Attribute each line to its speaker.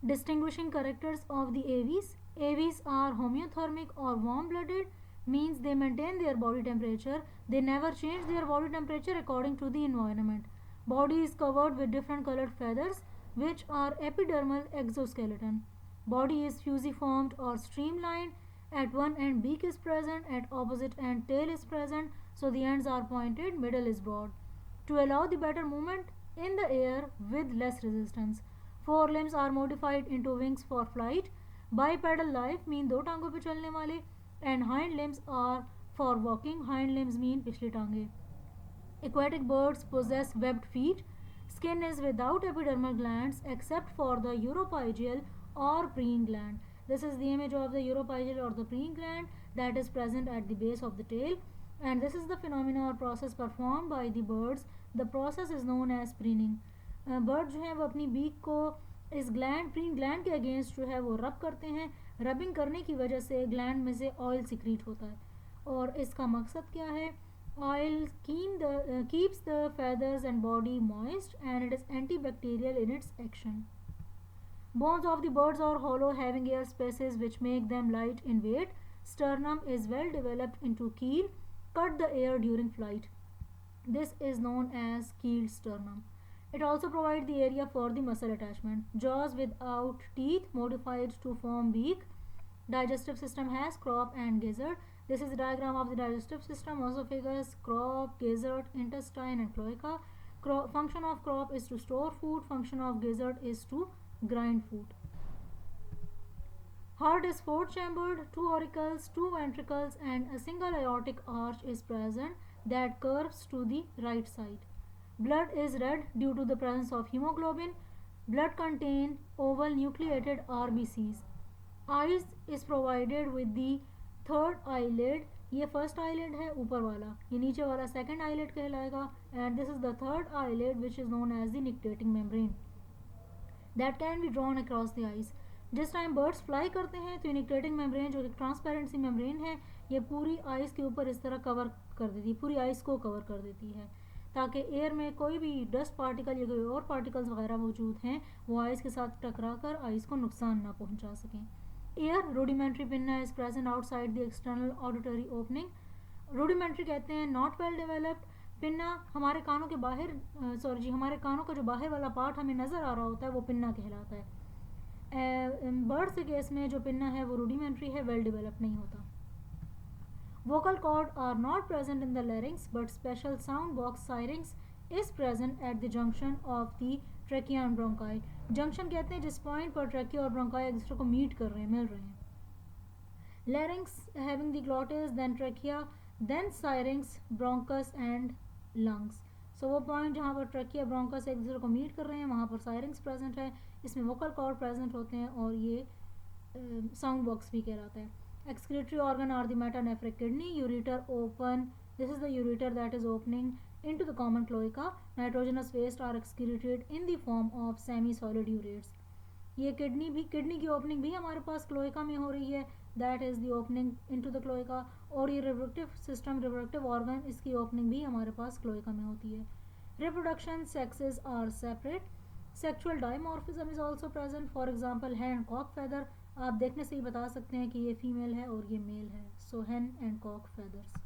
Speaker 1: Distinguishing characters of the aves. Aves are homeothermic or warm-blooded, means they maintain their body temperature. They never change their body temperature according to the environment. Body is covered with different colored feathers which are epidermal exoskeleton. Body is fusiformed or streamlined. At one end beak is present, at opposite end tail is present, so the ends are pointed, middle is broad. To allow the better movement in the air with less resistance. Forelimbs are modified into wings for flight. Bipedal life mean दो टांगों पे चलने वाले, and hind limbs are for walking. Hind limbs mean पिछली टांगे. Aquatic birds possess webbed feet. Skin is without epidermal glands except for the uropygial or preying gland. This is the image of the uropygial or the preying gland that is present at the base of the tail, and this is the phenomena or process performed by the birds. The process is known as preening. Bird जो है वो अपनी beak को इस gland preen gland के against जो है वो रब करते हैं. रबिंग करने की वजह से ग्लैंड में से ऑयल सिक्रीट होता है, और इसका मकसद क्या है? Oil keeps the feathers and body moist, and it is antibacterial in its action. Bones of the birds are hollow, having air spaces which make them light in weight. Sternum is well developed into keel, cut the air during flight. This is known as keeled sternum. It also provides the area for the muscle attachment. Jaws without teeth modified to form beak. Digestive system has crop and gizzard. This is the diagram of the digestive system: esophagus, crop, gizzard, intestine and cloaca. Function of crop is to store food. Function of gizzard is to grind food. Heart is four-chambered, two auricles, two ventricles, and a single aortic arch is present that curves to the right side. Blood is red due to the presence of hemoglobin. Blood contains oval nucleated RBCs. Eyes is provided with the third eyelid. ये first eyelid है ऊपर वाला, ये नीचे वाला second eyelid कहलाएगा, and this is the third eyelid which is known as the nictitating membrane that can be drawn across the eyes. जिस time birds fly करते हैं तो निक्टेटिंग मेम्ब्रेन जो एक ट्रांसपेरेंसी मेम्ब्रेन है, ये पूरी आइज के ऊपर इस तरह कवर कर देती है, पूरी आइज को कवर कर देती है, ताकि एयर में कोई भी डस्ट पार्टिकल या कोई और पार्टिकल्स वगैरह मौजूद हैं वो आइज के साथ टकरा कर आइज को नुकसान ना पहुंचा सकें. Ear, rudimentary pinna is present outside the external auditory opening. Rudimentary कहते हैं not well developed. पिन्ना हमारे कानों के बाहर हमारे कानों का जो बाहर वाला पार्ट हमें नज़र आ रहा होता है वो पिन्ना कहलाता है. बर्ड्स के केस में जो पिन्ना है वो rudimentary है, well developed नहीं होता. Vocal cord are not present in the larynx, but special sound box syrinx is present at the junction of the trachea and bronchi. Junction कहते हैं जिस पॉइंट पर ट्रेकिया और ब्रोंकाई एक दूसरे को मीट कर रहे हैं, मिल रहे हैं. Larynx having the glottis, then trachea, then syrinx, bronchus and lungs. So वो पॉइंट जहाँ पर ट्रेकिया ब्रोंकस एक दूसरे को मीट कर रहे हैं वहाँ पर साइरिंक्स प्रेजेंट है, इसमें वोकल कॉर्ड प्रेजेंट होते हैं और ये साउंड बॉक्स भी कहलाता है. Excretory organ are the metanephric kidney. Ureter open, this is the ureter that is opening into the common cloaca. Nitrogenous waste are excreted in the form of semi-solid urates. ये kidney की opening भी हमारे पास cloaca में हो रही है, that is the opening into the cloaca. और ये रिप्रोडक्टिव सिस्टम, रिप्रोडक्टिव ऑर्गन, इसकी ओपनिंग भी हमारे पास क्लोएका में होती है. Reproduction sexes are separate. Sexual dimorphism is also present. For example hen and cock feather, आप देखने से ही बता सकते हैं कि ये फीमेल है और ये मेल है. सो हैन एंड कॉक फेदर्स.